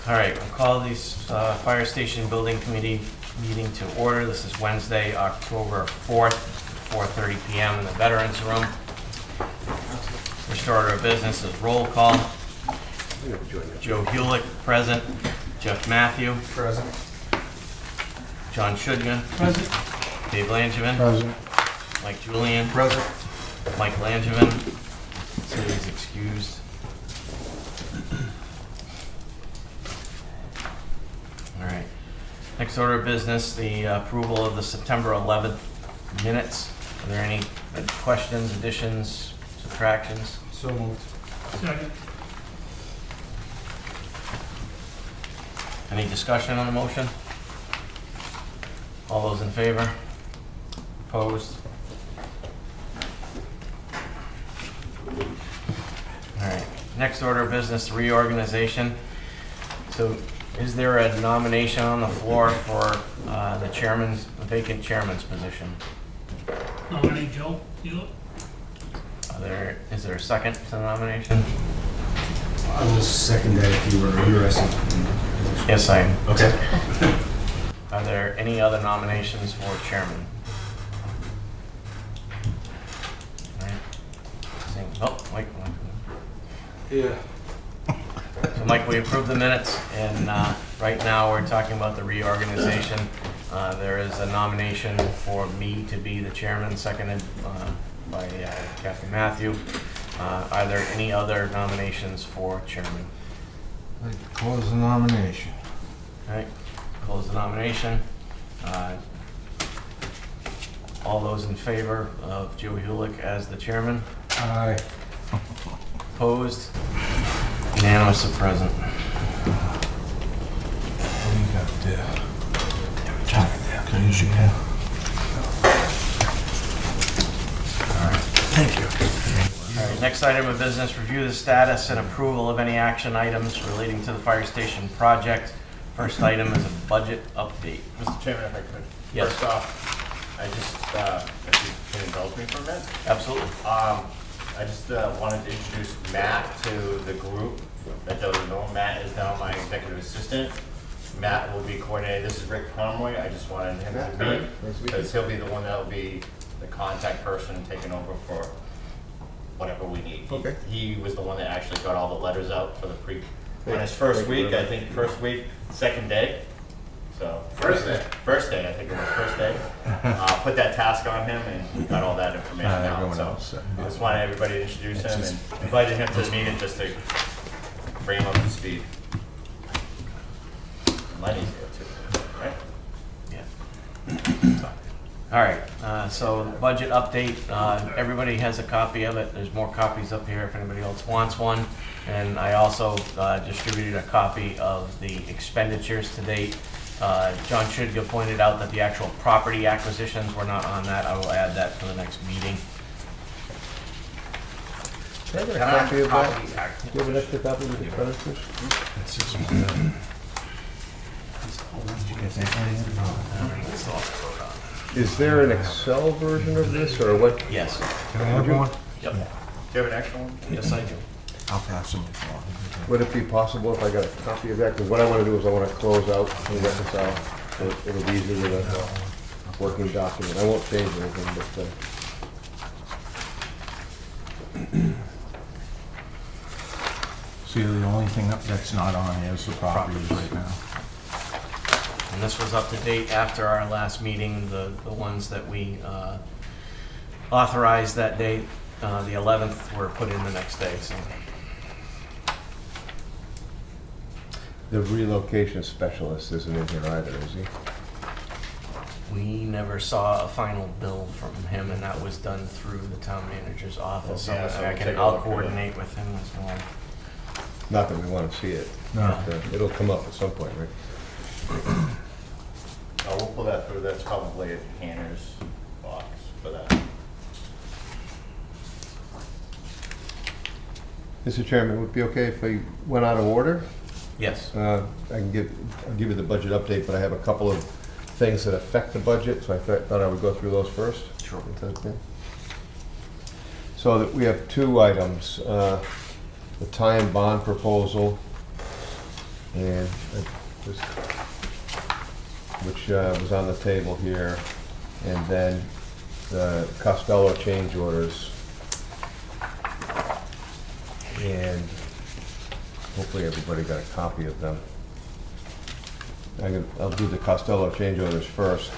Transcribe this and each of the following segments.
All right, we'll call this Fire Station Building Committee meeting to order. This is Wednesday, October 4th, 4:30 p.m. in the Veterans Room. First order of business is roll call. Joe Hewlett, present. Jeff Matthew. Present. John Shudman. Present. Dave Langevin. Present. Mike Julian. Present. Mike Langevin. So he's excused. All right. Next order of business, the approval of the September 11th minutes. Are there any questions, additions, subtractions? So moved. Second. Any discussion on the motion? All those in favor? Opposed? All right. Next order of business, reorganization. So is there a nomination on the floor for the vacant chairman's position? Nominate Joe Hewlett. Is there a second to the nomination? I will second that if you were interested. Yes, I am. Okay. Are there any other nominations for chairman? All right. Oh, Mike. Yeah. So Mike, we approved the minutes, and right now we're talking about the reorganization. There is a nomination for me to be the chairman, seconded by Captain Matthew. Are there any other nominations for chairman? I'd like to close the nomination. All right, close the nomination. All those in favor of Joe Hewlett as the chairman? Aye. Opposed? Unanimous of present. What do you got there? Can you see that? All right. Thank you. All right, next item of business, review the status and approval of any action items relating to the fire station project. First item is a budget update. Mr. Chairman, if I could. Yes. First off, I just, if you can indulge me for a minute. Absolutely. I just wanted to introduce Matt to the group that doesn't know. Matt is now my executive assistant. Matt will be coordinating. This is Rick Conroy. I just wanted him to meet because he'll be the one that will be the contact person taking over for whatever we need. Okay. He was the one that actually got all the letters out for the on his first week, I think second day. So first day, I think it was first day. Put that task on him and we got all that information out. Everyone So else. I just wanted everybody to introduce him and invited him to the meeting just to bring him up to speed. Lenny's here too, right? Yeah. All right, so budget update. Everybody has a copy of it. There's more copies up here if anybody else wants one. And I also distributed a copy of the expenditures to date. John Shudga pointed out that the actual property acquisitions were not on that. I will add that for the next meeting. Can I get a copy of that? Do you have an extra copy of the expenditures? That's just one. Is there an Excel version of this or what? Yes. Can I have one? Yep. Do you have an extra one? Yes, I do. I'll pass them. Would it be possible if I got a copy of that? Because what I want to do is I want to close out and reconcile. So it'll be easier with a working document. I won't change anything, but See, the only thing that's not on here is the properties right now. And this was up to date after our last meeting, the ones that we authorized that date, the 11th, were put in the next day, so. the relocation specialist isn't in here either, is he? We never saw a final bill from him, and that was done through the town manager's office, so Yeah, so we'll take a I'll look at it. coordinate with him as well. Not that we want to see it. No. But, it'll come up at some point, right? Oh, we'll pull that through. That's probably a Hannah's box for that. Mr. Chairman, would it be okay if I went out of order? Yes. I'll give you the budget update, but I have a couple of things that affect the budget, so I thought I would go through those first. Sure. Is that okay? So that we have two items. The tie and bond proposal and this, which was on the table here, and then the Costello change orders. And hopefully everybody got a copy of them. I'll do the Costello change orders first.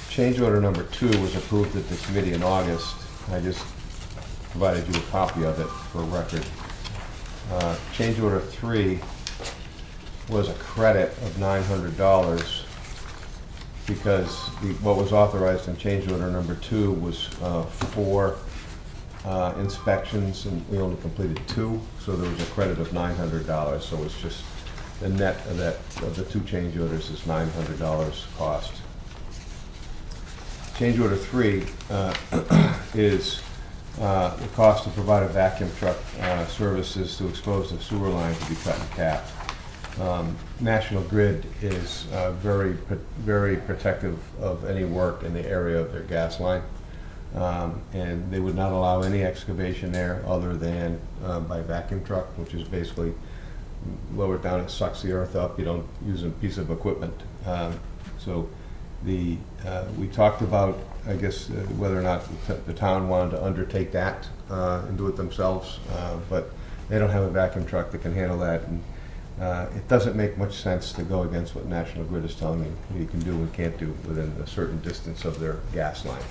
Change order number 2 was approved at the committee in August. I just provided you a copy of it for record. Change order 3 was a credit of $900 because what was authorized in change order number 2 was 4 inspections, and we only completed 2, so there was a credit of $900. So it's just the net of the 2 change orders is $900 cost. Change order 3 is the cost to provide a vacuum truck services to expose the sewer line to be cut and capped. National Grid is very protective of any work in the area of their gas line. And they would not allow any excavation there other than by vacuum truck, which is basically lower down, it sucks the earth up, you don't use a piece of equipment. So we talked about, I guess, whether or not the town wanted to undertake that and do it themselves, but they don't have a vacuum truck that can handle that. And it doesn't make much sense to go against what National Grid is telling you can do and can't do within a certain distance of their gas line.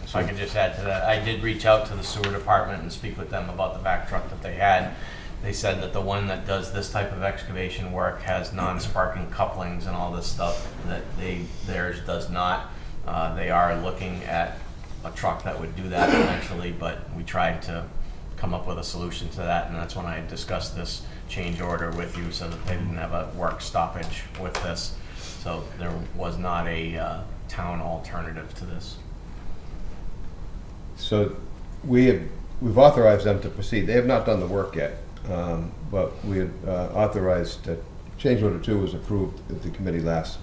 If I could just add to that, I did reach out to the sewer department and speak with them about the vac truck that they had. They said that the one that does this type of excavation work has non-sparking couplings and all this stuff that theirs does not. They are looking at a truck that would do that eventually, but we tried to come up with a solution to that, and that's when I discussed this change order with you so that they didn't have a work stoppage with this. So there was not a town alternative to this. So we've authorized them to proceed. They have not done the work yet, but we had authorized change order 2 was approved at the committee last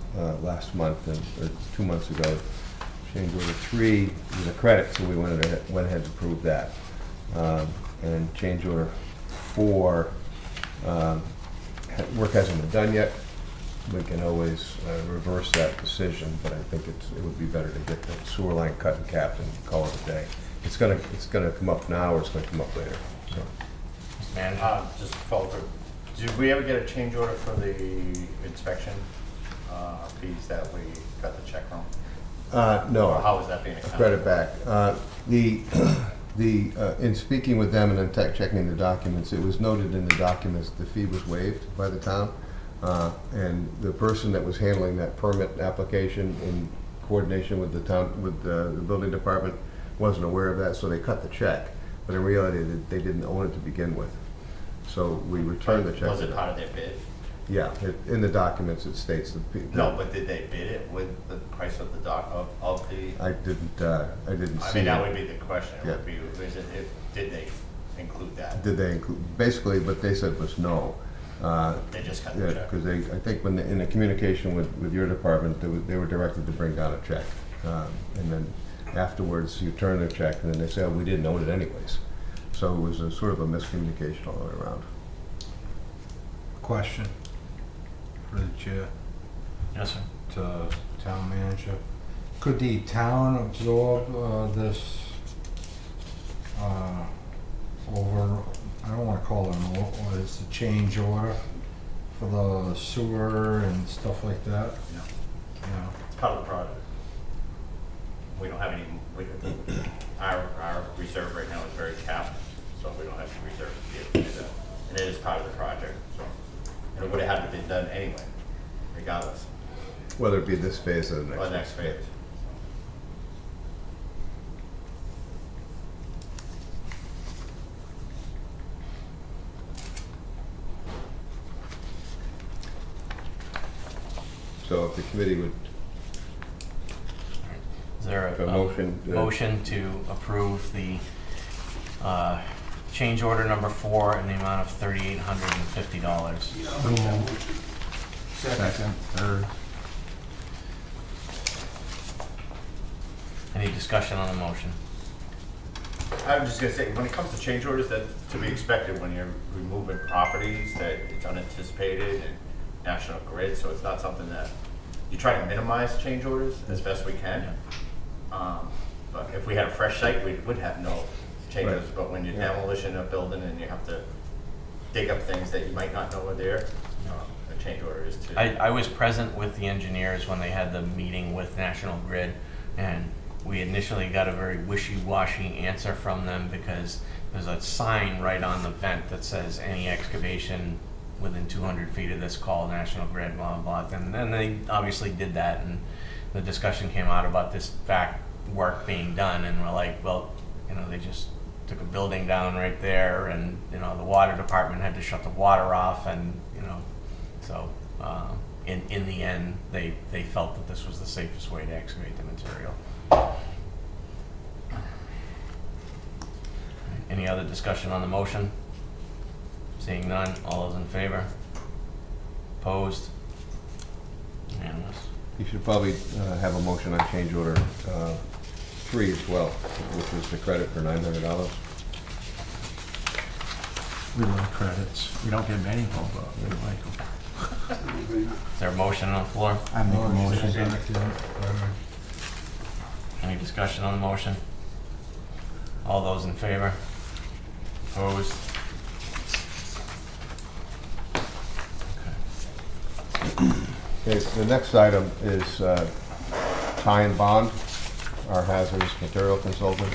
month or 2 months ago. Change order 3 was a credit, so we went ahead and approved that. And change order 4, work hasn't been done yet. We can always reverse that decision, but I think it would be better to get the sewer line cut and capped and call it a day. It's gonna come up now, or it's gonna come up later. So. Mr. Manager? Just follow through. Did we ever get a change order for the inspection fees that we got the check from? No. Or how is that being accounted? Credit back. In speaking with them and then checking the documents, it was noted in the documents the fee was waived by the town. And the person that was handling that permit application in coordination with the town, with the building department, wasn't aware of that, so they cut the check. But in reality, they didn't own it to begin with. So we returned the check. Was it part of their bid? Yeah, in the documents it states the. No, but did they bid it with the price of the of the? I didn't see. I mean, that it. would be the question. Yeah. Would be, did they include that? Did they include, basically what they said was no. They just cut the Yeah, check. because I think when in the communication with your department, they were directed to bring down a check. And then afterwards, you turn the check, and then they say, oh, we didn't own it anyways. So it was a sort of a miscommunication all the way around. Question for the chair Yes, sir. to town manager. Could the town absorb this over, I don't want to call it an order, it's a change order for the sewer and stuff like that? No. No. It's part of the project. We don't have any, our reserve right now is very capped, so we don't have any reserve to be able to do that. And it is part of the project, so, and it would have had to be done anyway, regardless, Whether it be this phase or the next. or the next phase. So if the committee would, Is there A motion, motion to approve the change order number 4 in the amount of $3,850? Second, third. Any discussion on the motion? I was just gonna say, when it comes to change orders, that's to be expected when you're removing properties, that it's unanticipated and National Grid, so it's not something that, you try to minimize change orders as best we can. But if we had a fresh site, we would have no change orders, but when you're demolition a building and you have to dig up things that you might not know are there, a change order is too. I was present with the engineers when they had the meeting with National Grid, and we initially got a very wishy-washy answer from them because there's a sign right on the vent that says any excavation within 200 feet of this, call National Grid, blah, blah, blah. And then they obviously did that, and the discussion came out about this fact work being done, and we're like, well, they just took a building down right there, and the water department had to shut the water off, and so in the end they felt that this was the safest way to excavate the material. Any other discussion on the motion? Seeing none, all those in favor? Opposed? Unanimous. You should probably have a motion on change order 3 as well, which is the credit for $900. We like credits. We don't get many of them, but we like them. Is there a motion on the floor? I make a motion. Any discussion on the motion? All those in favor? Opposed? Okay, the next item is Ty and Bond, our hazardous material consultant.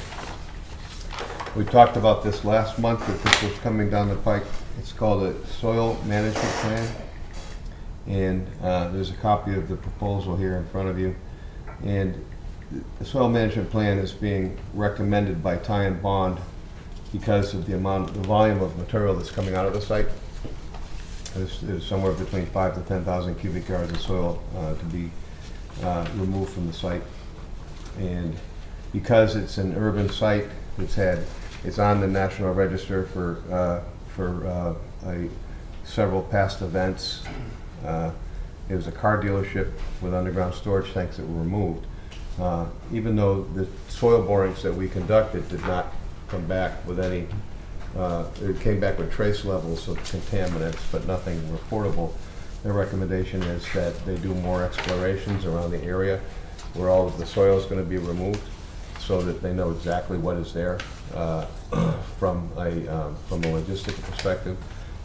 We talked about this last month, that this was coming down the pike. It's called a soil management plan. And there's a copy of the proposal here in front of you. And the soil management plan is being recommended by Ty and Bond because of the volume of material that's coming out of the site. There's somewhere between 5,000 to 10,000 cubic yards of soil to be removed from the site. And because it's an urban site, it's on the National Register for several past events. It was a car dealership with underground storage tanks that were removed. Even though the soil borings that we conducted did not come back with any, it came back with trace levels of contaminants, but nothing reportable. Their recommendation is that they do more explorations around the area where all of the soil is going to be removed, so that they know exactly what is there from a logistical perspective.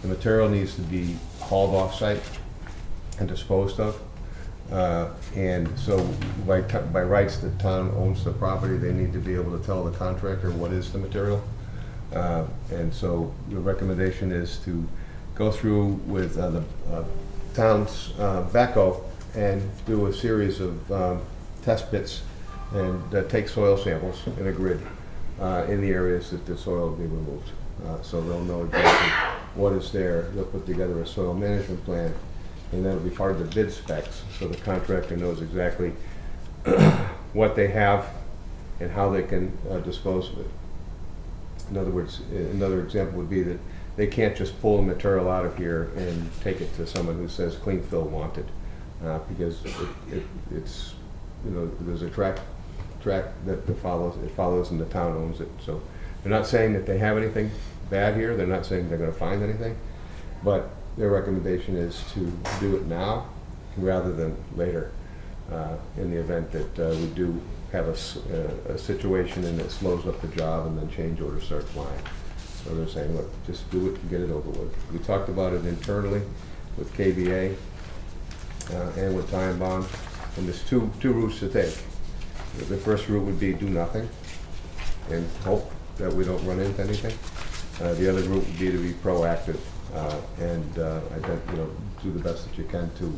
The material needs to be hauled off-site and disposed of. And so by rights, the town owns the property. They need to be able to tell the contractor what is the material. And so the recommendation is to go through with the town's backhoe and do a series of test bits and take soil samples in a grid in the areas that the soil will be removed. So they'll know exactly what is there. They'll put together a soil management plan, and that'll be part of the bid specs, so the contractor knows exactly what they have and how they can dispose of it. In other words, another example would be that they can't just pull the material out of here and take it to someone who says clean fill wanted, because it's, there's a track that follows and the town owns it. So they're not saying that they have anything bad here. They're not saying they're going to find anything, but their recommendation is to do it now rather than later, in the event that we do have a situation and it slows up the job and then change orders start flying. So they're saying, look, just do it and get it over with. We talked about it internally with KBA and with Ty and Bond, and there's two routes to take. The first route would be do nothing and hope that we don't run into anything. The other route would be to be proactive and do the best that you can to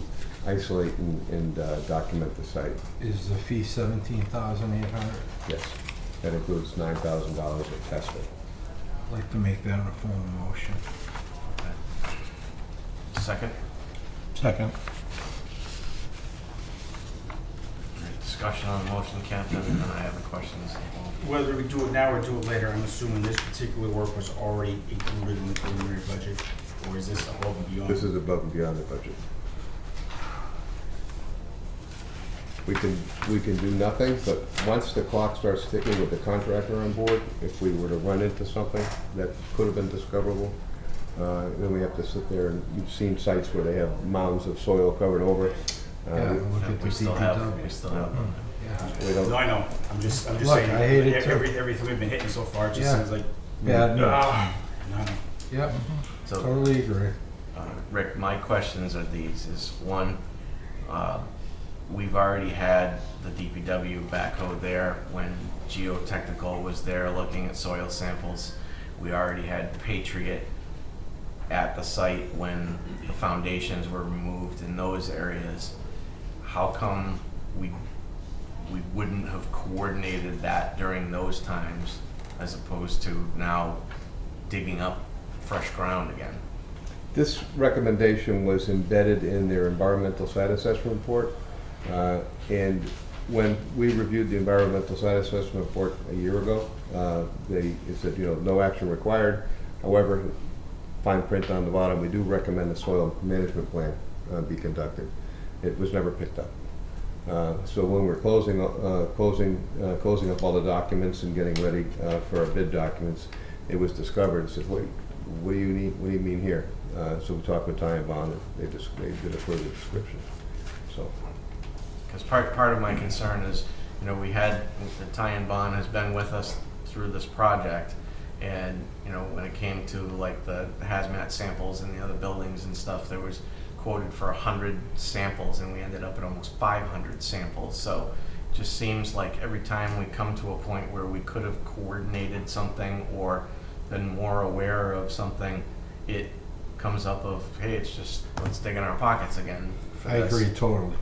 isolate and document the site. Is the fee $17,800? Yes, that includes $9,000 of testing. I'd like to make that a formal motion. Second? Second. Discussion on the motion, Captain, and then I have the questions. Whether we do it now or do it later, I'm assuming this particular work was already included in the preliminary budget, or is this above and beyond? This is above and beyond the budget. we can do nothing, but once the clock starts ticking with the contractor on board, if we were to run into something that could have been discoverable, then we have to sit there, and you've seen sites where they have mounds of soil covered over. Yeah, look at the We still have DPW. Yeah. We don't, No, I know, I'm just Look, saying, I hate it too. everything we've been hitting so far, it just Yeah. seems like, Bad news. no. Yep, So, totally agree. Rick, my questions are these, is one, we've already had the DPW backhoe there when geotechnical was there looking at soil samples. We already had Patriot at the site when the foundations were removed in those areas. How come we wouldn't have coordinated that during those times as opposed to now digging up fresh ground again? this recommendation was embedded in their environmental site assessment report. And when we reviewed the environmental site assessment report a year ago, it said, no action required. However, fine print on the bottom, we do recommend a soil management plan be conducted. It was never picked up. So when we're closing up all the documents and getting ready for our bid documents, it was discovered. It said, wait, what do you need? What do you mean here? So we talked with Ty and Bond, and they did a further description. So. Because part of my concern is, we had, the Ty and Bond has been with us through this project, and, when it came to like the hazmat samples in the other buildings and stuff, there was quoted for 100 samples, and we ended up at almost 500 samples. So it just seems like every time we come to a point where we could have coordinated something or been more aware of something, it comes up of, hey, it's just, let's dig in our pockets again for I this. agree totally.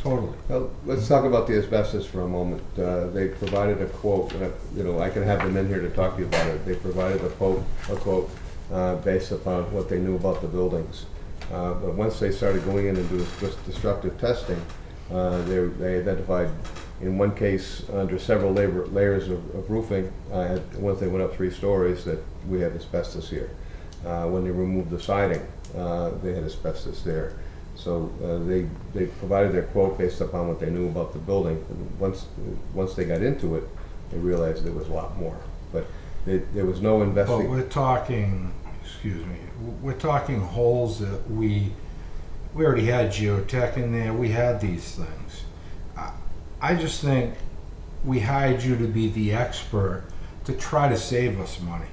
Well, let's talk about the asbestos for a moment. They provided a quote, I can have them in here to talk to you about it. They provided a quote based upon what they knew about the buildings. But once they started going in and doing destructive testing, they identified, in one case, under several layers of roofing, once they went up 3 stories, that we had asbestos here. When they removed the siding, they had asbestos there. So they provided their quote based upon what they knew about the building. And once they got into it, they realized there was a lot more. But there was no But investigation. we're talking, we're talking holes that we already had geotech in there, we had these things. I just think we hired you to be the expert to try to save us money.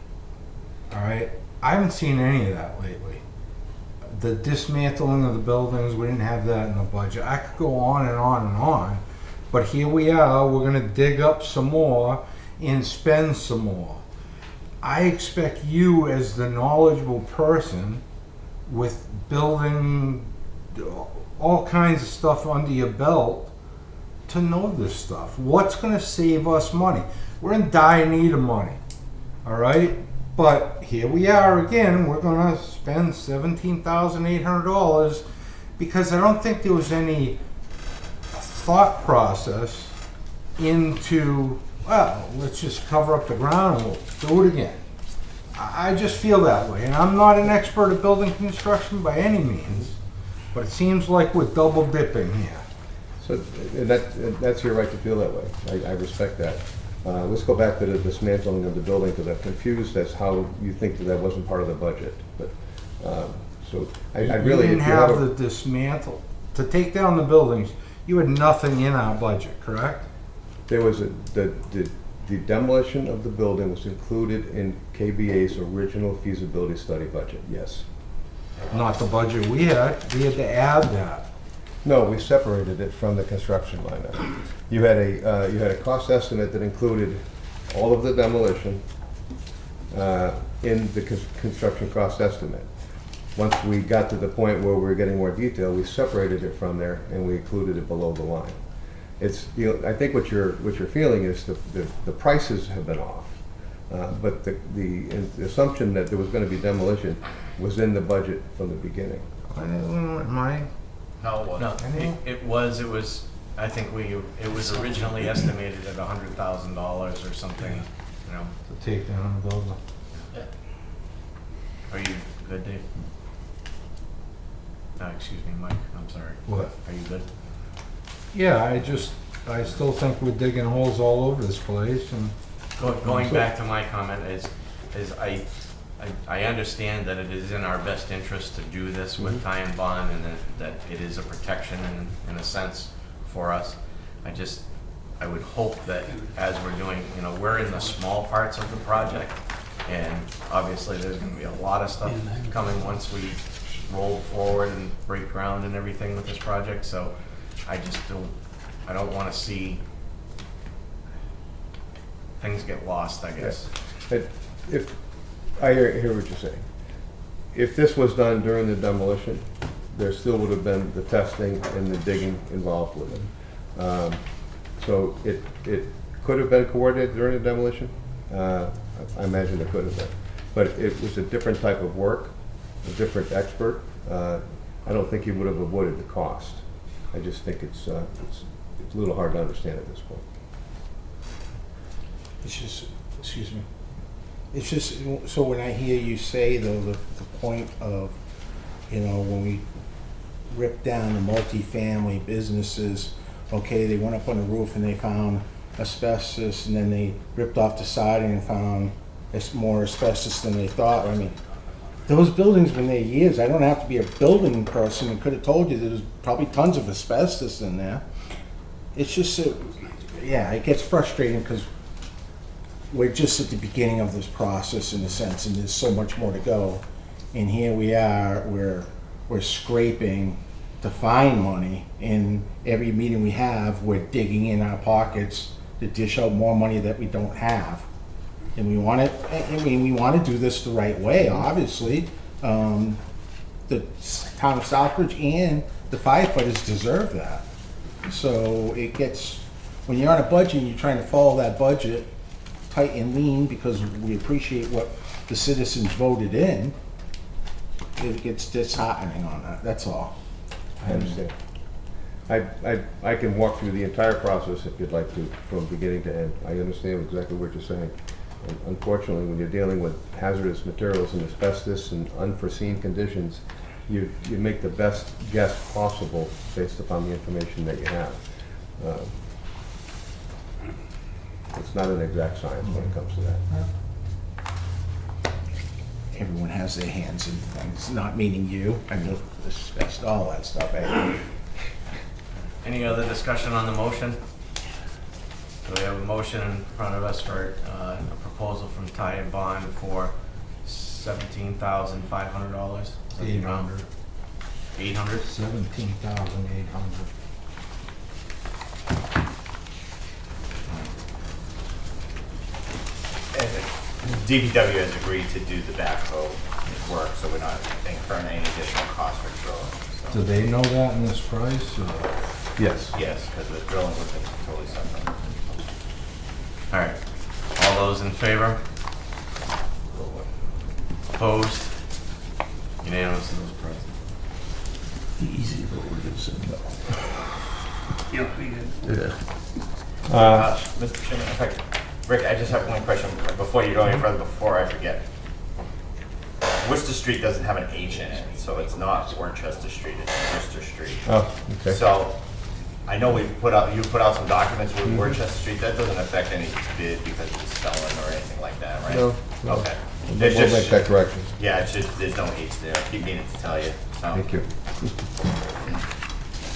All right? I haven't seen any of that lately. The dismantling of the buildings, we didn't have that in the budget. I could go on and on and on, but here we are, we're gonna dig up some more and spend some more. I expect you, as the knowledgeable person with building all kinds of stuff under your belt, to know this stuff. What's gonna save us money? We're in dire need of money, all right? But here we are again, we're gonna spend $17,800 because I don't think there was any thought process into, well, let's just cover up the ground and we'll do it again. I just feel that way, and I'm not an expert at building construction by any means, but it seems like we're double dipping here. So and that's your right to feel that way. I respect that. Let's go back to the dismantling of the building, because I'm confused as how you think that wasn't part of the budget. But so I really, You didn't if you have have a, the dismantle. To take down the buildings, you had nothing in our budget, correct? there was the demolition of the building was included in KBA's original feasibility study budget. Yes. Not the budget we had. We had to add that. No, we separated it from the construction line item. You had a cost estimate that included all of the demolition in the construction cost estimate. Once we got to the point where we were getting more detail, we separated it from there and we included it below the line. It's, I think what you're feeling is the prices have been off, but the assumption that there was going to be demolition was in the budget from the beginning. No, it wasn't. No, it was, I think it was originally estimated at $100,000 or something, To take down the building. Are you good, Dave? No, excuse me, Mike, I'm sorry. What? Are you good? Yeah, I still think we're digging holes all over this place, and Going back to my comment is I understand that it is in our best interest to do this with tie and bond, and that it is a protection in a sense for us. I would hope that as we're doing, we're in the small parts of the project, and obviously there's gonna be a lot of stuff coming once we roll forward and break ground and everything with this project, so I don't wanna see things get lost, I guess. If, I hear what you're saying. If this was done during the demolition, there still would have been the testing and the digging involved with it. So it could have been coordinated during the demolition. I imagine it could have been. But it was a different type of work, a different expert. I don't think he would have avoided the cost. I just think it's a little hard to understand at this point. It's just, excuse me. It's just, so when I hear you say though, the point of, when we rip down the multifamily businesses, okay, they went up on the roof and they found asbestos, and then they ripped off the siding and found more asbestos than they thought. I mean, those buildings been there years. I don't have to be a building person and could have told you there's probably tons of asbestos in there. It's just, yeah, it gets frustrating because we're just at the beginning of this process in a sense, and there's so much more to go. And here we are, we're scraping to find money. In every meeting we have, we're digging in our pockets to dish out more money that we don't have. And we want to do this the right way, obviously. The town of Southbridge and the firefighters deserve that. So it gets, when you're on a budget and you're trying to follow that budget tight and lean because we appreciate what the citizens voted in, it gets disheartening on that, that's all. I understand. I can walk through the entire process if you'd like to, from beginning to end. I understand exactly what you're saying. And unfortunately, when you're dealing with hazardous materials and asbestos and unforeseen conditions, you make the best guess possible based upon the information that you have. It's not an exact science when it comes to that. Everyone has their hands in things, not meaning you. I mean, asbestos, all that stuff. Any other discussion on the motion? So we have a motion in front of us for a proposal from Ty and Bond for $17,500. $800. 800? 17,800. DPW has agreed to do the backhoe work, so we're not incurring any additional cost for drilling. Do So. they know that in this price? Yes. Yes, because the drilling was totally separate. All right. All those in favor? Opposed? Unanimous of those present. The easy vote is no. Yep, we did. Mr. Chairman, in fact, Rick, I just have one question before you go any further, before I forget. Worcester Street doesn't have an H in it, so it's not Worcester Street, it's Worcester Street. Oh, okay. So, I know you put out some documents with Worcester Street, that doesn't affect any bid because it's stolen or anything like that, right? No, no. Okay. We'll There's make just, that correction. yeah, it's just, there's no H there, I keep meaning to tell you. So, Thank you.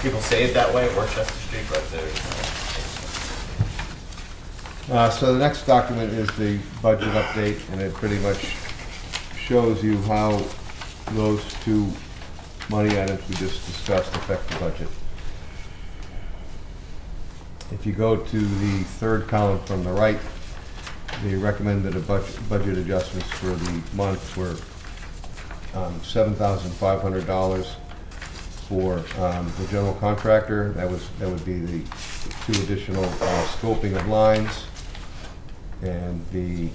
people say it that way, Worcester Street, but there's So the next document is the budget update, and it pretty much shows you how those two money items we just discussed affect the budget. If you go to the third column from the right, the recommended budget adjustments for the month were $7,500 for the general contractor. That would be the two additional scoping of lines and the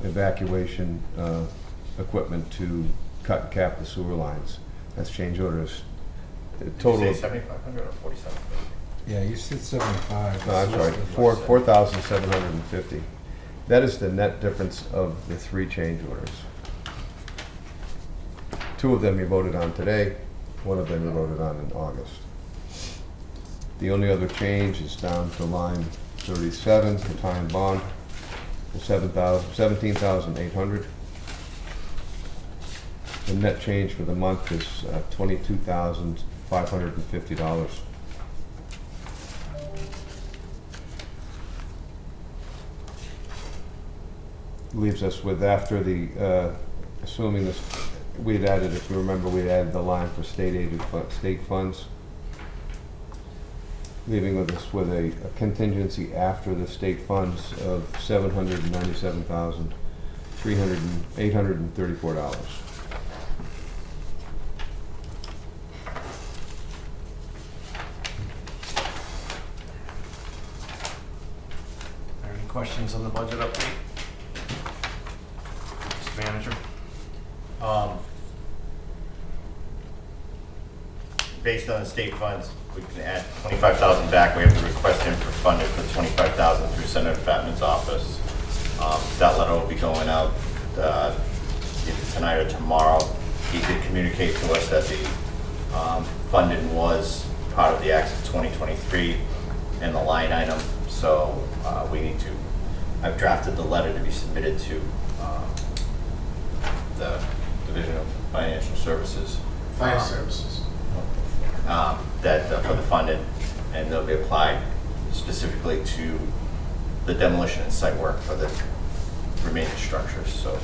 evacuation equipment to cut and cap the sewer lines. That's change orders. The Did total. you say 7,500 or 47,000? Yeah, you said 75. No, I'm sorry, 4,750. That is the net difference of the three change orders. Two of them you voted on today, one of them you voted on in August. The only other change is down to line 37, the time bond, the 17,800. The net change for the month is $22,550. Leaves us with, after the, assuming this, we'd added, if you remember, we added the line for state funds, leaving with us with a contingency after the state funds of $797,834. Any questions on the budget update? Mr. Manager? Based on the state funds, we can add 25,000 back. We have to request him for funding for 25,000 through Senator Fatman's office. That letter will be going out either tonight or tomorrow. He did communicate to us that the funding was part of the Acts of 2023 and the line item. So we need to, I've drafted the letter to be submitted to the Division of Financial Services. Fire services. That for the funding, and they'll be applied specifically to the demolition and site work for the remaining structures. So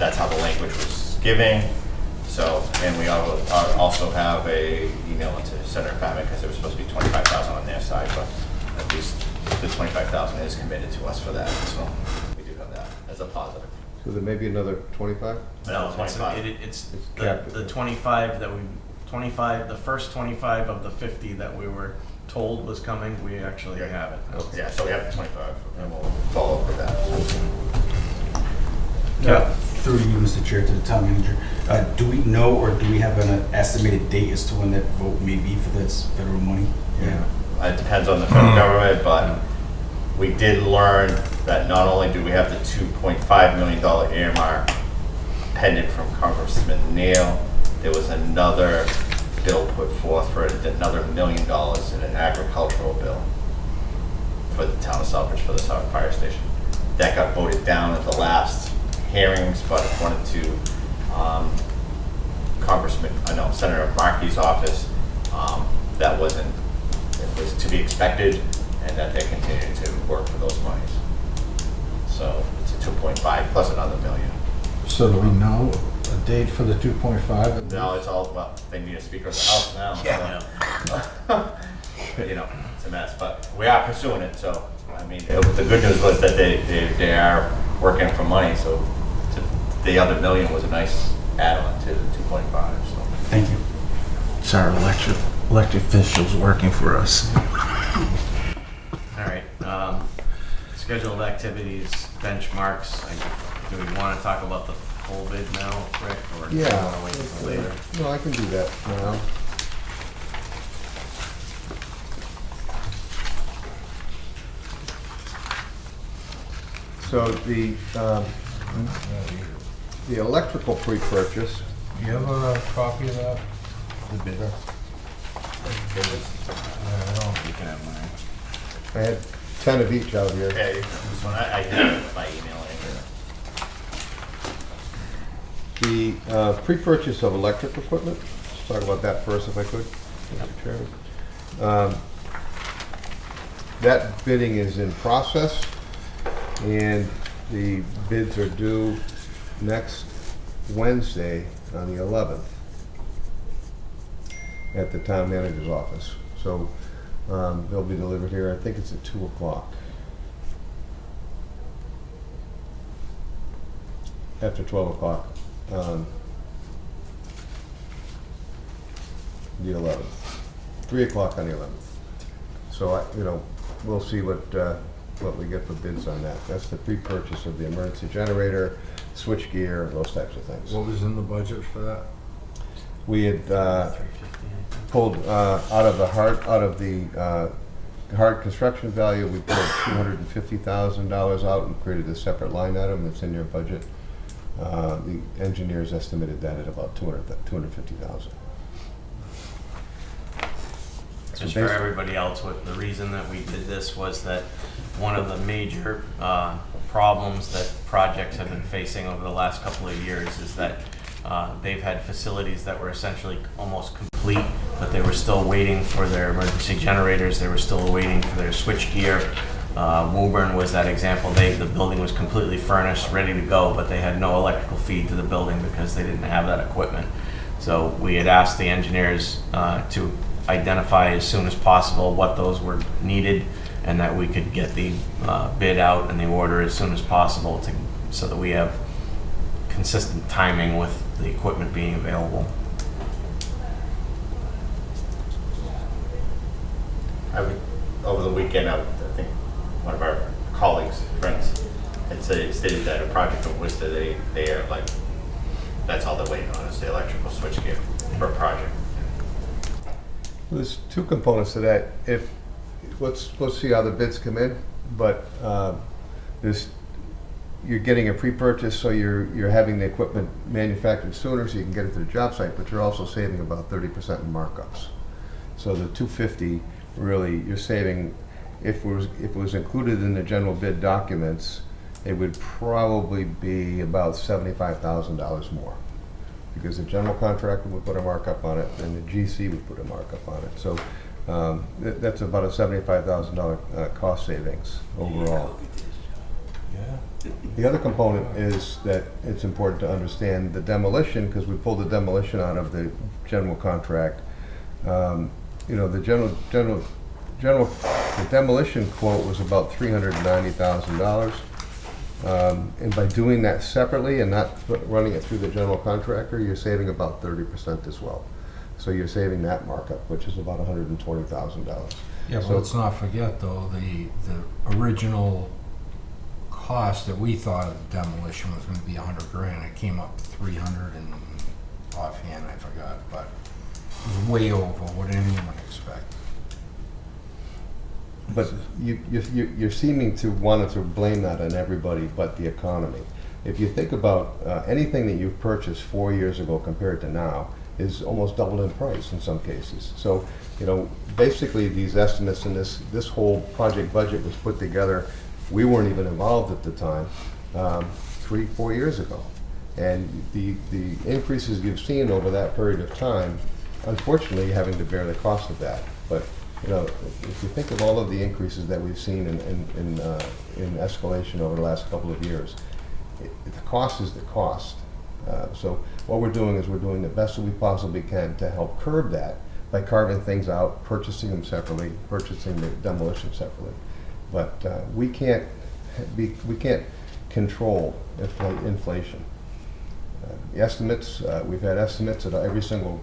that's how the language was given. So, and we also have a email into Senator Fatman because there was supposed to be 25,000 on their side, but at least the 25,000 is committed to us for that. So we do have that as a positive. So there may be another 25? No, 25. It's capped. the 25 that the first 25 of the 50 that we were told was coming, we actually have it. Yeah, so we have the 25, and we'll follow up with that. Yeah. Through you, Mr. Chair, to the town manager, do we know or do we have an estimated date as to when that vote may be for this federal money? Yeah. It depends on the federal government, but we did learn that not only do we have the $2.5 million earmark pending from Congressman Neal, there was another bill put forth for another $1 million in an agricultural bill for the town of Southbridge for the South Fire Station. That got voted down at the last hearings, but according to Senator Markey's office, that wasn't, it was to be expected, and that they continued to work for those monies. So it's a 2.5 plus another $1 million. So do we know a date for the 2.5? Now it's all, well, they need a speaker of the house now. Yeah. So, you know, it's a mess, but we are pursuing it, so, I mean, the good news was that they are working for money, so the other $1 million was a nice add-on to the 2.5, so. Thank you. It's our elected officials working for us. All right. Scheduled activities, benchmarks. Do we want to talk about the full bid now, Rick, or do you Yeah. want to wait until later? No, I can do that now. So the electrical pre-purchase, You have a copy of that? The bidder. I don't. You can have mine. I had 10 of each out here. Yeah, this one, I did it by email anyway. The pre-purchase of electric equipment, let's talk about that first if I could, Mr. Chairman. That bidding is in process, and the bids are due next Wednesday on the 11th at the town manager's office. So they'll be delivered here, I think it's at 2 o'clock. After 12 o'clock on the 11th. 3 o'clock on the 11th. So we'll see what we get for bids on that. That's the pre-purchase of the emergency generator, switch gear, those types of things. What was in the budget for that? We had 350, I think. pulled out of the hard construction value, we pulled $250,000 out and created a separate line item that's in your budget. The engineers estimated that at about $250,000. Just for everybody else, what the reason that we did this was that one of the major problems that projects have been facing over the last couple of years is that they've had facilities that were essentially almost complete, but they were still waiting for their emergency generators. They were still waiting for their switchgear. Woburn was that example. The building was completely furnished, ready to go, but they had no electrical feed to the building because they didn't have that equipment. So we had asked the engineers to identify as soon as possible what those were needed, and that we could get the bid out and the order as soon as possible so that we have consistent timing with the equipment being available. Over the weekend, I think one of our colleagues, friends, had stated that a project of Worcester, they are like, that's all they're waiting on is the electrical switchgear for a project. There's two components to that. Let's see how the bids come in, but you're getting a pre-purchase, so you're having the equipment manufactured sooner so you can get it to the job site, but you're also saving about 30% in markups. So the 250, really, you're saving, if it was included in the general bid documents, it would probably be about $75,000 more, because the general contractor would put a markup on it, and the GC would put a markup on it. So that's about a $75,000 cost savings overall. The other component is that it's important to understand the demolition, because we pulled the demolition out of the general contract. The demolition quote was about $390,000. And by doing that separately and not running it through the general contractor, you're saving about 30% as well. So you're saving that markup, which is about $120,000. Yeah, but let's not forget though, the original cost that we thought of demolition was gonna be $100,000. It came up to 300 and offhand, I forgot, but it was way over what anyone expected. But you're seeming to want to blame that on everybody but the economy. If you think about anything that you've purchased 4 years ago compared to now is almost doubled in price in some cases. So, basically these estimates and this whole project budget was put together. We weren't even involved at the time, 3-4 years ago. And the increases you've seen over that period of time, unfortunately, having to bear the cost of that. But if you think of all of the increases that we've seen in escalation over the last couple of years, the cost is the cost. So what we're doing is we're doing the best that we possibly can to help curb that by carving things out, purchasing them separately, purchasing the demolition separately. But we can't control inflation. The estimates, we've had estimates at every single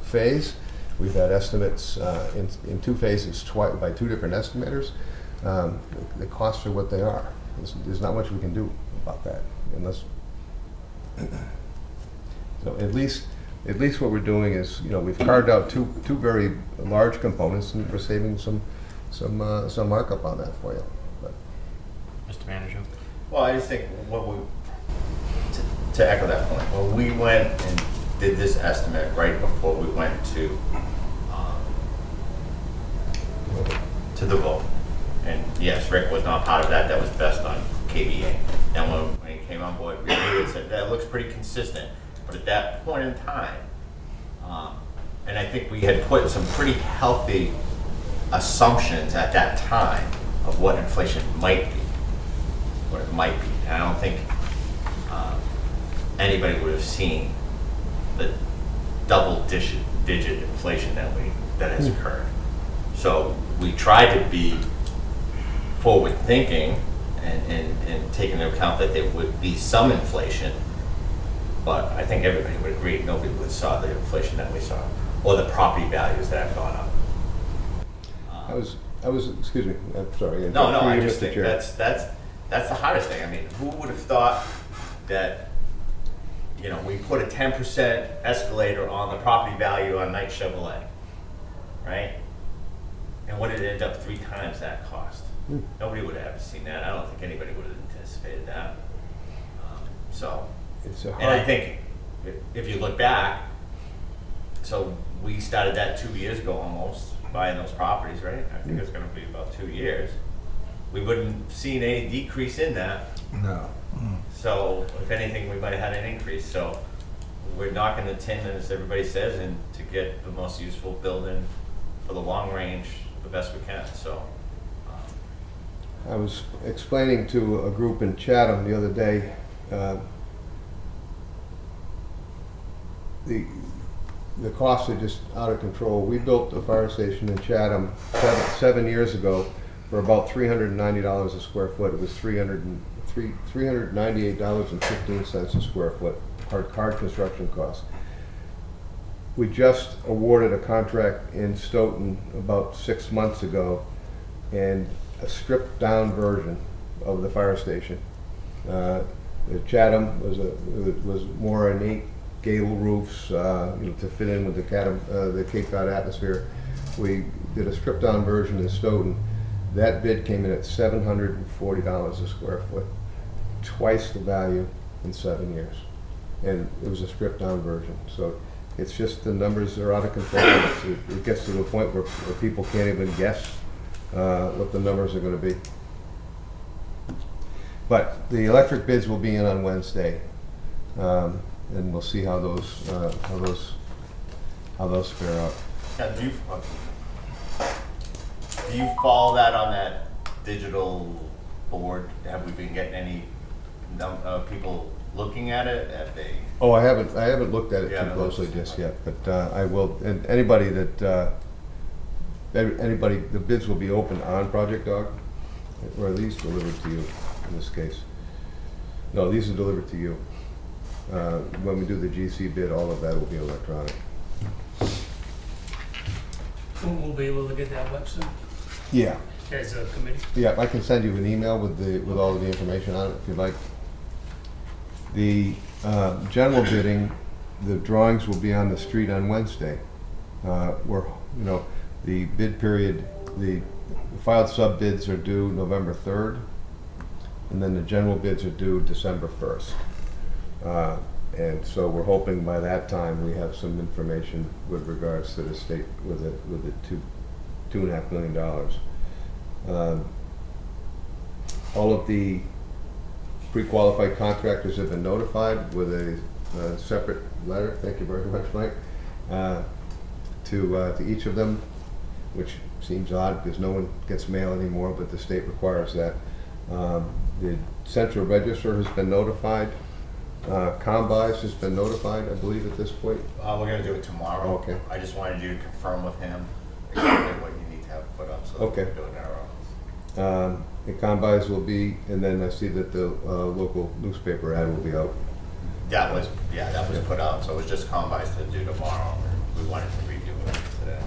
phase. We've had estimates in 2 phases by 2 different estimators. The costs are what they are. There's not much we can do about that unless. So at least what we're doing is, we've carved out two very large components, and we're saving some markup on that for you. But. Mr. Manager? Well, I just think to echo that point, when we went and did this estimate right before we went to the vote, and yes, Rick was not part of that. That was best on KBA. And when he came on board, we reviewed it, said that looks pretty consistent. But at that point in time, and I think we had put some pretty healthy assumptions at that time of what inflation might be, what it might be. And I don't think anybody would have seen the double-digit inflation that has occurred. So we tried to be forward-thinking and take into account that there would be some inflation, but I think everybody would agree nobody would saw the inflation that we saw, or the property values that have gone up. I was. Excuse me. I'm sorry. No, I just think that's the hardest thing. I mean, who would have thought that we put a 10% escalator on the property value on Knight Chevrolet, right? And what did it end up 3 times that cost? Nobody would have ever seen that. I don't think anybody would have anticipated that. And I think if you look back, so we started that 2 years ago almost, buying those properties, right? I think it's gonna be about 2 years. We wouldn't seen any decrease in that. No. So if anything, we might have had an increase. So we're knocking the 10 as everybody says, and to get the most useful building for the long range, the best we can. So I was explaining to a group in Chatham the other day, the costs are just out of control. We built a fire station in Chatham 7 years ago for about $390 a square foot. It was $398.15 a square foot, hard construction costs. We just awarded a contract in Stoughton about 6 months ago, and a stripped down version of the fire station. The Chatham was more ornate gable roofs, to fit in with the Cape Cod atmosphere. We did a stripped down version in Stoughton. That bid came in at $740 a square foot, twice the value in 7 years. And it was a stripped down version. So it's just the numbers are out of control. It gets to the point where people can't even guess what the numbers are going to be. But the electric bids will be in on Wednesday, and we'll see how those fare out. now, do you follow that on that digital board? Have we been getting any people looking at it? Have they? Oh, I haven't looked at it Yeah, too no, closely that's- just yet, but I will. And anybody, the bids will be open on Project Dog, or are these delivered to you in this case? No, these are delivered to you. When we do the GC bid, all of that will be electronic. We'll be able to get that website Yeah. as a committee. Yeah, I can send you an email with all of the information on it if you'd like. The general bidding, the drawings will be on the street on Wednesday. The bid period, the filed sub bids are due November 3rd, and then the general bids are due December 1st. And so we're hoping by that time we have some information with regards to the state with the $2.5 million. All of the pre-qualified contractors have been notified with a separate letter. Thank you very much, Mike. To each of them, which seems odd because no one gets mail anymore, but the state requires that. The Central Register has been notified. Combis has been notified, I believe, at this point. We're gonna do it tomorrow. Okay. I just wanted you to confirm with him exactly what you need to have put up, so Okay. we can do it in our office. The combis will be, and then I see that the local newspaper ad will be out. That was put out, so it was just combines to do tomorrow. We wanted to review it today.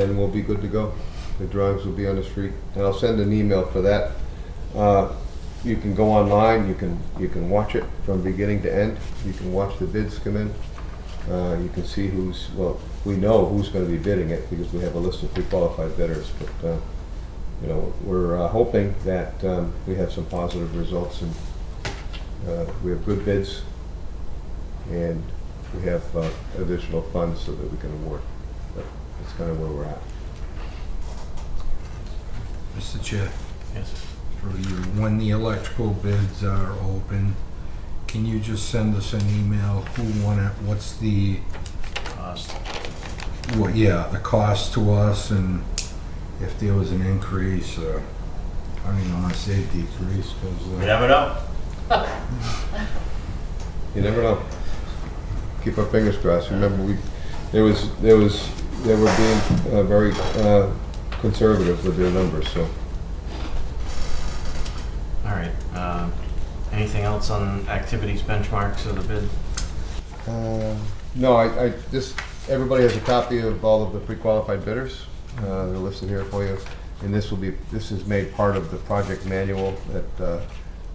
And we'll be good to go. The drawings will be on the street, and I'll send an email for that. You can go online, you can watch it from beginning to end. You can watch the bids come in. You can see we know who's going to be bidding it because we have a list of pre-qualified bidders. But we're hoping that we have some positive results, and we have good bids, and we have additional funds so that we can award. But that's kind of where we're at. Mr. Chair, Yes. through you, when the electrical bids are open, can you just send us an email? What's the Cost. the cost to us, and if there was an increase, or I don't even want to say decrease, You because never know. You never know. Keep our fingers crossed. Remember, they were being very conservative with their numbers. So, All right. Anything else on activities benchmarks of the bid? no, I just everybody has a copy of all of the pre-qualified bidders. They're listed here for you, and this is made part of the project manual that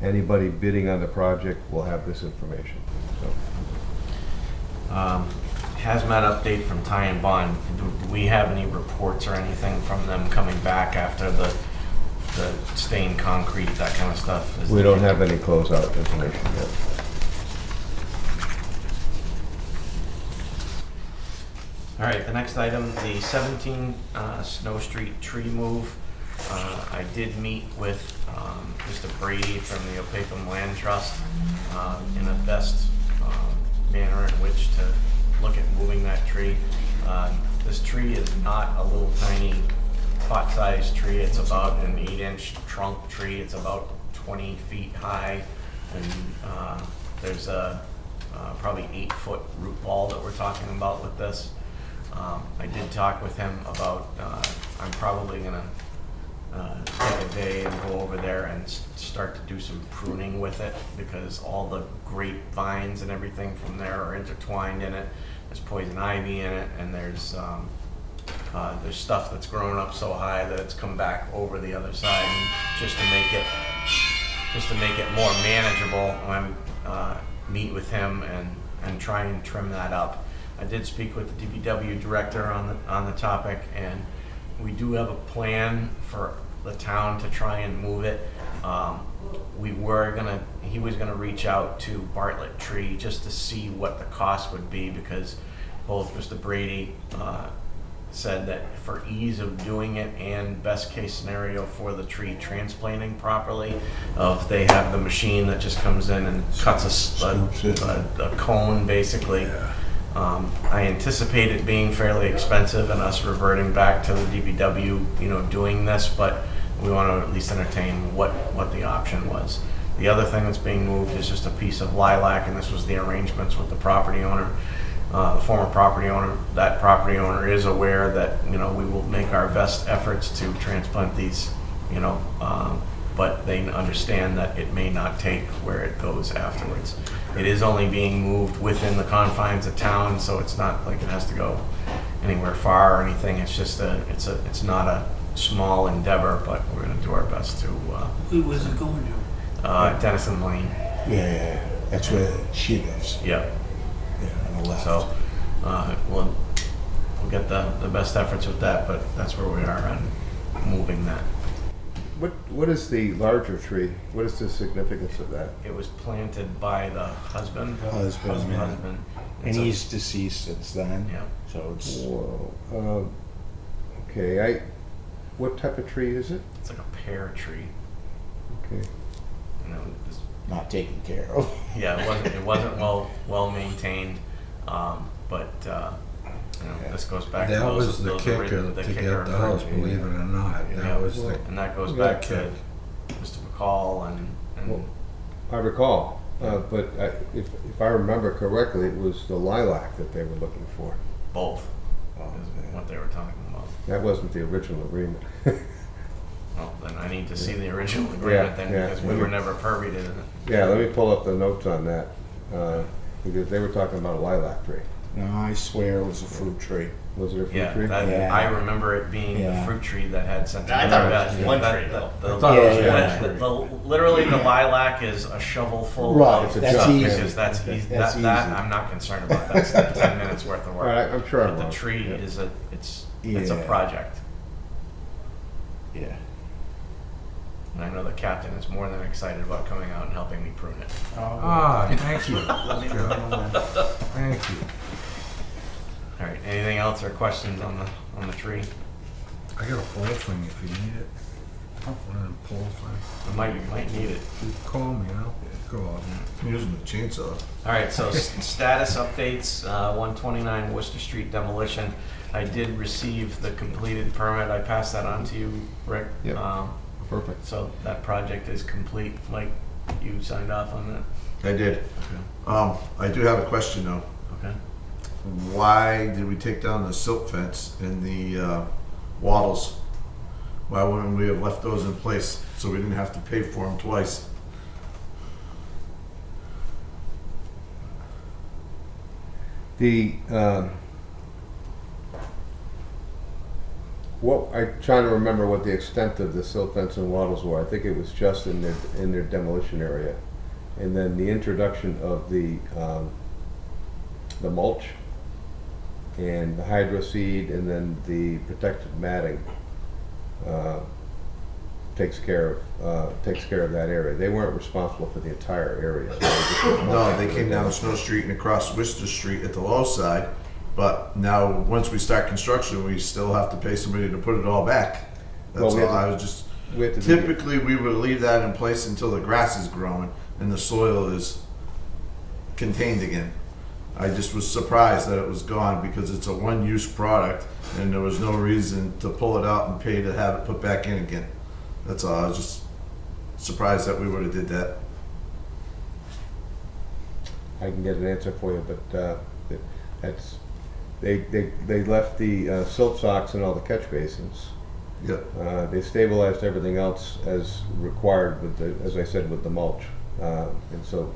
anybody bidding on the project will have this information. So. Hazmat update from Ty and Bond. Do we have any reports or anything from them coming back after the stained concrete, that kind of stuff? We don't have any closeout information yet. All right, the next item, the 17 Snow Street tree move. I did meet with Mr. Brady from the Opakam Land Trust in the best manner in which to look at moving that tree. This tree is not a little tiny pot-sized tree. It's about an 8-inch trunk tree. It's about 20 feet high, and there's a probably 8-foot root ball that we're talking about with this. I did talk with him about, I'm probably gonna take a day and go over there and start to do some pruning with it, because all the grapevines and everything from there are intertwined in it. There's poison ivy in it, and there's stuff that's grown up so high that it's come back over the other side. And just to make it more manageable, I'm meet with him and try and trim that up. I did speak with the DPW director on the topic, and we do have a plan for the town to try and move it. He was gonna reach out to Bartlett Tree just to see what the cost would be, because both Mr. Brady said that for ease of doing it and best case scenario for the tree transplanting properly, if they have the machine that just comes in and cuts a cone basically. I anticipate it being fairly expensive and us reverting back to the DPW, doing this, but we want to at least entertain what the option was. The other thing that's being moved is just a piece of lilac, and this was the arrangements with the property owner, the former property owner. That property owner is aware that, we will make our best efforts to transplant these, but they understand that it may not take where it goes afterwards. It is only being moved within the confines of town, so it's not like it has to go anywhere far or anything. It's just it's not a small endeavor, but we're gonna do our best to. Where's it going to? Dennison Lane. Yeah, that's where she lives. Yep. Yeah, on the left. So we'll get the best efforts with that, but that's where we are on moving that. What is the larger tree? What is the significance of that? It was planted by the husband. Husband, yeah. Husband. And he's deceased since then. Yeah. So it's Whoa. Okay. What type of tree is it? It's like a pear tree. Okay. It's not taken care of. Yeah, it wasn't well maintained, but this goes back to That those, was the those kicker the to kicker get the for- house, believe it or not. Yeah. That was the, and that goes Well, back to Mr. McCall and Well, I recall, but if I remember correctly, it was the lilac that they were looking for. both Oh, is what they were talking about. That wasn't the original agreement. Well, then I need to see the original agreement then, yeah. because we were never privy to it. Yeah, let me pull up the notes on that, because they were talking about a lilac tree. No, I swear it was a fruit tree. Was it a fruit Yeah, tree? Yeah. I remember it being the Yeah. fruit tree that had sent. I thought it was just one tree, though. I thought it was Yeah, one tree. Literally, the lilac is a shovelful Right, of that's stuff, easy. because that's easy. That's That easy. I'm not concerned about. That's 10 minutes worth of All right, work. I'm sure I'm But the wrong. tree Yeah. is it's a Yeah. project. Yeah. And I know the captain is more than excited about coming out and helping me prune it. ah, thank you. Thank you. All right, anything else or questions on the tree? I got a pole thing if you need it. One of them pole things. You might need it. You call me, I'll go out. I'm using the chainsaw. All right, so status updates, 129 Worcester Street demolition. I did receive the completed permit. I passed that on to you, Rick. Yep. Perfect. So that project is complete. Mike, you signed off on that? I did. I do have a question though. Okay. Why did we take down the silk fence and the wattles? Why wouldn't we have left those in place so we didn't have to pay for them twice? The, I'm trying to remember what the extent of the silt fence and wattles were. I think it was just in their demolition area. And then the introduction of the mulch and the hydro seed and then the protected matting takes care of that area. They weren't responsible for the entire area. No, they came down Snow Street and across Worcester Street at the low side But now, once we start construction, we still have to pay somebody to put it all back. That's Well, we all. have to- I was just, We have to do- typically, we would leave that in place until the grass is growing and the soil is contained again. I just was surprised that it was gone because it's a one-use product and there was no reason to pull it out and pay to have it put back in again. That's all. I was just surprised that we would have did that. I can get an answer for you, but that's, they left the silt socks in all the catch basins. Yep. They stabilized everything else as required with the, as I said, with the mulch. And so,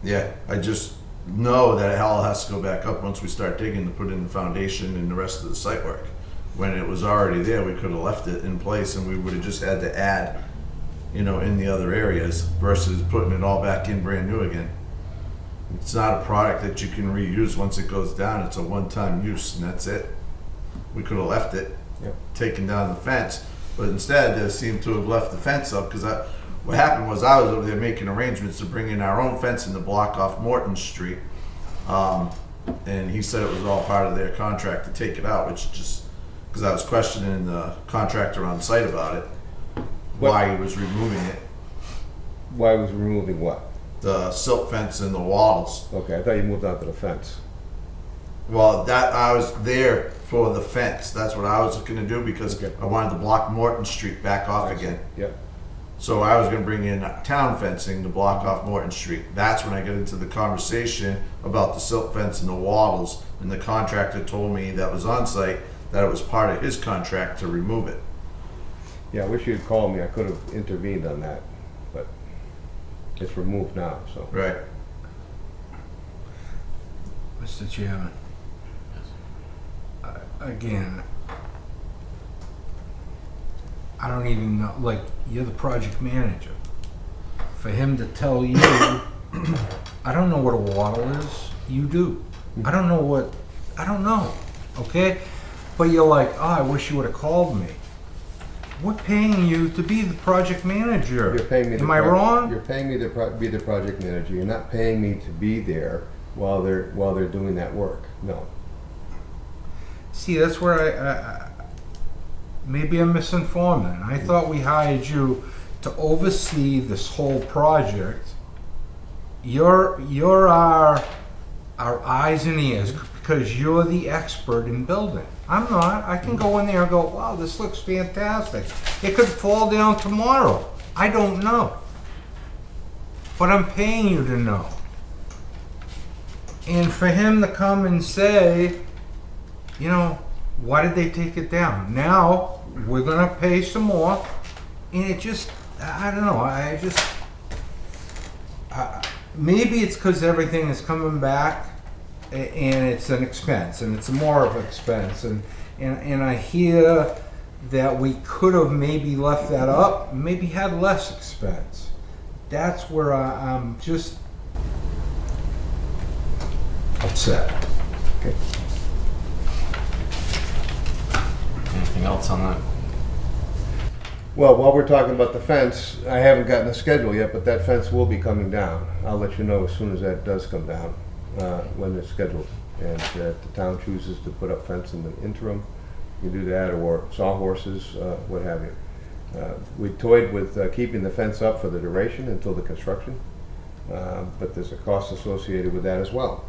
Yeah, I just know that it all has to go back up once we start digging to put in the foundation and the rest of the site work. When it was already there, we could have left it in place and we would have just had to add, in the other areas versus putting it all back in brand new again. It's not a product that you can reuse once it goes down. It's a one-time use and that's it. We could have left it, Yep. taken down the fence, but instead they seem to have left the fence up because what happened was I was over there making arrangements to bring in our own fencing to block off Morton Street. And he said it was all part of their contract to take it out, which just, because I was questioning the contractor on site about it, why he was removing it. why was removing what? The silt fence and the walls. Okay, I thought you moved on to the fence. Well, that, I was there for the fence. That's what I was looking to do because Okay. I wanted to block Morton Street back off again. Yep. So I was gonna bring in town fencing to block off Morton Street. That's when I got into the conversation about the silt fence and the wattles, and the contractor told me that was on site, that it was part of his contract to remove it. Yeah, I wish you'd called me. I could have intervened on that, but it's removed now, so. Right. Mr. Chairman. Again, I don't even know, like, you're the project manager. For him to tell you, I don't know what a wattle is, you do. I don't know, okay? But you're like, oh, I wish you would have called me. We're paying you to be the project manager. You're paying me. Am I wrong? You're paying me to be the project manager. You're not paying me to be there while they're doing that work. No. See, that's where I maybe I'm misinformed then. I thought we hired you to oversee this whole project. You're our eyes and ears because you're the expert in building. I'm not. I can go in there and go, wow, this looks fantastic. It could fall down tomorrow. I don't know. But I'm paying you to know. And for him to come and say, why did they take it down? Now we're gonna pay some more, and it just, I don't know. Maybe it's because everything is coming back, and it's an expense, and it's more of an expense, and I hear that we could have maybe left that up, maybe had less expense. That's where I'm just upset. Okay. Anything else on that? Well, while we're talking about the fence, I haven't gotten a schedule yet, but that fence will be coming down. I'll let you know as soon as that does come down, when it's scheduled. And if the town chooses to put up fence in the interim, you do that, or sawhorses, what have you. We toyed with keeping the fence up for the duration until the construction, but there's a cost associated with that as well.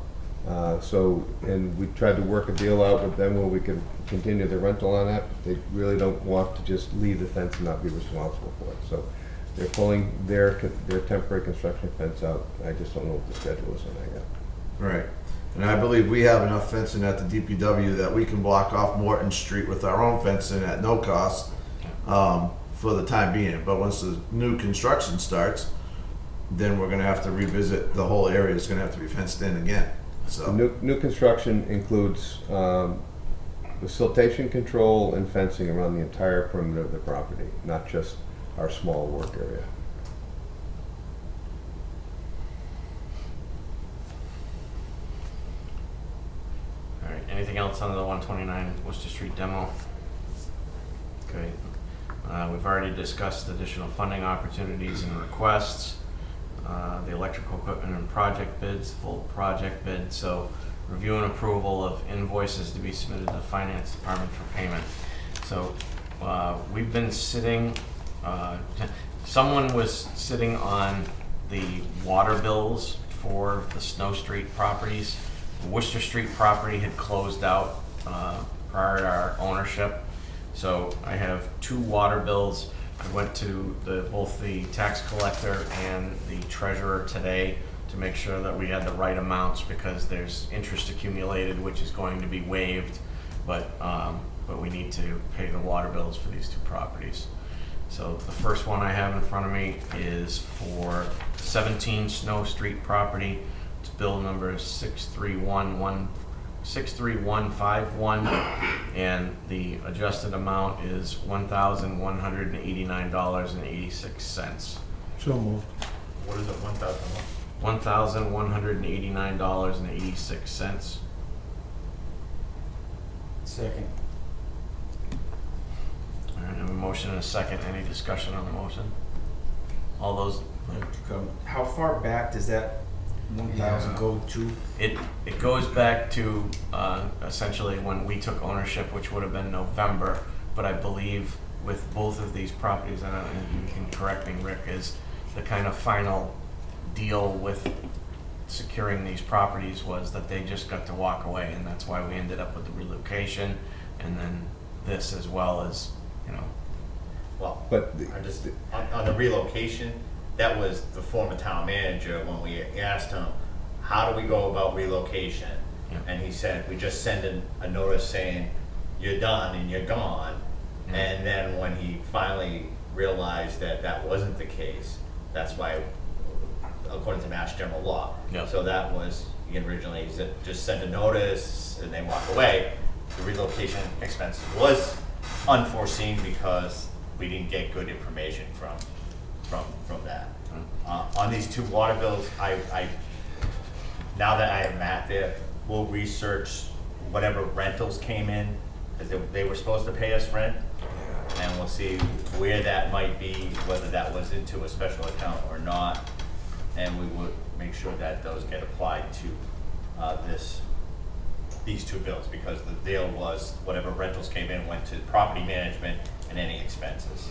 And we tried to work a deal out with them where we could continue the rental on that. They really don't want to just leave the fence and not be responsible for it. So they're pulling their temporary construction fence out. I just don't know what the schedule is on that yet. Right. And I believe we have enough fencing at the DPW that we can block off Morton Street with our own fencing at no cost for the time being. But once the new construction starts, then we're gonna have to revisit, the whole area is gonna have to be fenced in again. The So, new construction includes the siltation control and fencing around the entire perimeter of the property, not just our small work area. All right, anything else on the 129 Worcester Street demo? Okay, we've already discussed additional funding opportunities and requests, the electrical equipment and project bids, full project bid, so review and approval of invoices to be submitted to the Finance Department for payment. So we've been sitting, someone was sitting on the water bills for the Snow Street properties. The Worcester Street property had closed out prior to our ownership. So I have 2 water bills. I went to both the tax collector and the treasurer today to make sure that we had the right amounts, because there's interest accumulated, which is going to be waived, but we need to pay the water bills for these 2 properties. So the first one I have in front of me is for 17 Snow Street property. It's bill number 63151, and the adjusted amount is $1,189.86. So moved. What is it, 1,000? $1,189.86. Second. All right, I have a motion and a second. Any discussion on the motion? All those, How far back does that 1,000 go to? it goes back to essentially when we took ownership, which would have been November, but I believe with both of these properties, and you can correct me, Rick, is the kind of final deal with securing these properties was that they just got to walk away, and that's why we ended up with the relocation, and then this, as well as, you know. Well, But I just, on the relocation, that was the former town manager, when we asked him, how do we go about relocation? Yeah. And he said, we just send a notice saying, you're done and you're gone. Yeah. And then when he finally realized that that wasn't the case, that's why, according to Mass General Law. Yeah. So that was, he originally said, just send a notice and they walk away. The relocation expense was unforeseen because we didn't get good information from that. On these 2 water bills, I now that I have Matt there, we'll research whatever rentals came in, because they were supposed to pay us rent, and we'll see where that might be, whether that was into a special account or not, and we would make sure that those get applied to these 2 bills, because the deal was whatever rentals came in went to property management and any expenses.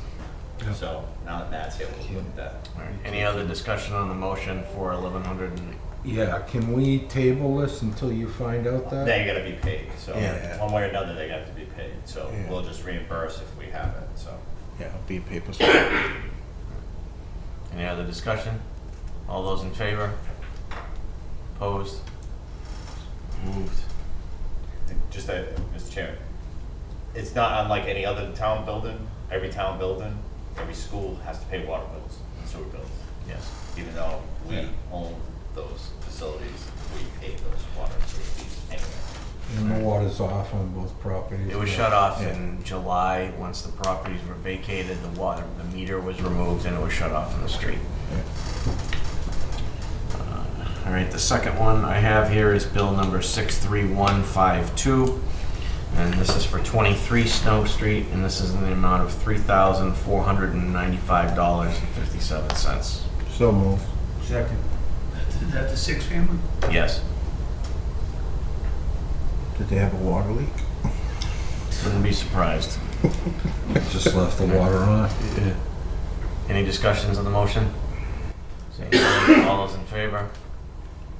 So now that Matt's here, we'll look at that. All right. Any other discussion on the motion for 1,100 and? Yeah, can we table this until you find out that? They gotta be paid, so Yeah. one way or another, they have to be paid, so Yeah. we'll just reimburse if we have it, so. Yeah, it'll be paper. Any other discussion? All those in favor? Opposed? Moved. Just Mr. Chairman, it's not unlike any other town building. Every town building, every school has to pay water bills and sewer bills. Yes. Even though we own those facilities, we pay those water and sewer fees anyway. And the water's off on both properties. It was shut off in July. Once the properties were vacated, the meter was removed and it was shut off in the street. All right, the second one I have here is bill number 63152. And this is for 23 Snow Street, and this is in the amount of $3,495.57. So moved. Second. Is that the 6 family? Yes. Did they have a water leak? Wouldn't be surprised. Just left the water on. Any discussions on the motion? Seeing none, all those in favor?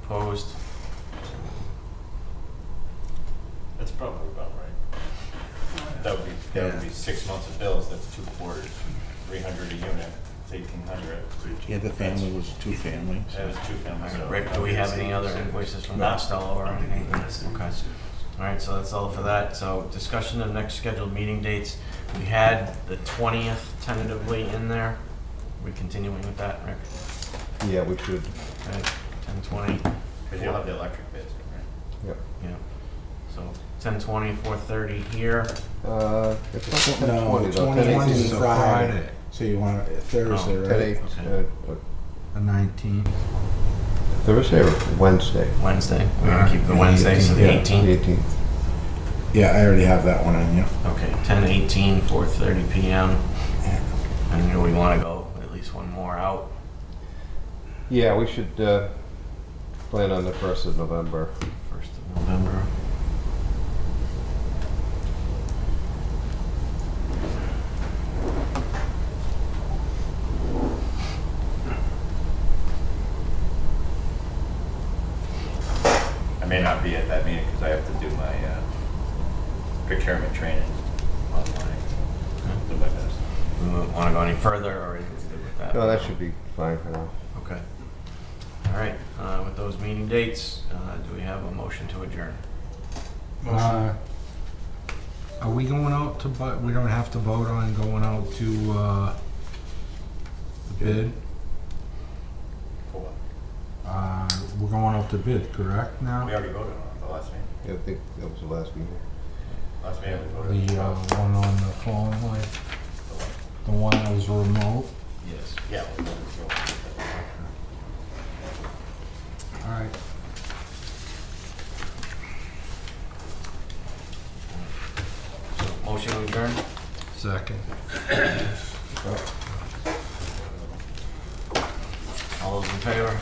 Opposed? That's probably about right. That would be 6 months of bills, that's 2 quarters, 300 a unit, it's 1,800. Yeah, the family was 2 families. That was 2 families. so- Rick, do we have any other invoices from Costello or anything? Okay. All right, so that's all for that. So discussion of next scheduled meeting dates. We had the 20th tentatively in there. We continuing with that, Rick? Yeah, we should. Okay, 10:20. Because you'll have the electric bids, right? Yep. Yeah. So 10:20, 4:30 here. It's not No, 10:20 though. 21 10:18. is Friday. So you want it Thursday, Oh, right? 10:08, Okay. The 19th. Thursday or Wednesday? Wednesday. We're gonna keep the Wednesday, so the Yeah. 18th. The 18th. Yeah, I already have that one in, yeah. Okay, 10:18, 4:30 p.m. Yeah. And do we want to go at least one more out? Yeah, we should plan on the 1st of November. 1st of November. I may not be at that meeting because I have to do my procurement training online. Do my best. We want to go any further, or are you good with that? No, that should be fine for now. Okay. All right, with those meeting dates, do we have a motion to adjourn? Are we going out to, but we don't have to vote on going out to, the bid? For what? We're going out to bid, correct We now? already voted on it the last meeting. Yeah, I think that was the last meeting. Last meeting we voted. The, one on the phone, like, the one that was remote? Yes. Yeah. we voted. Alright. So, motion to adjourn? Second. All those in favor?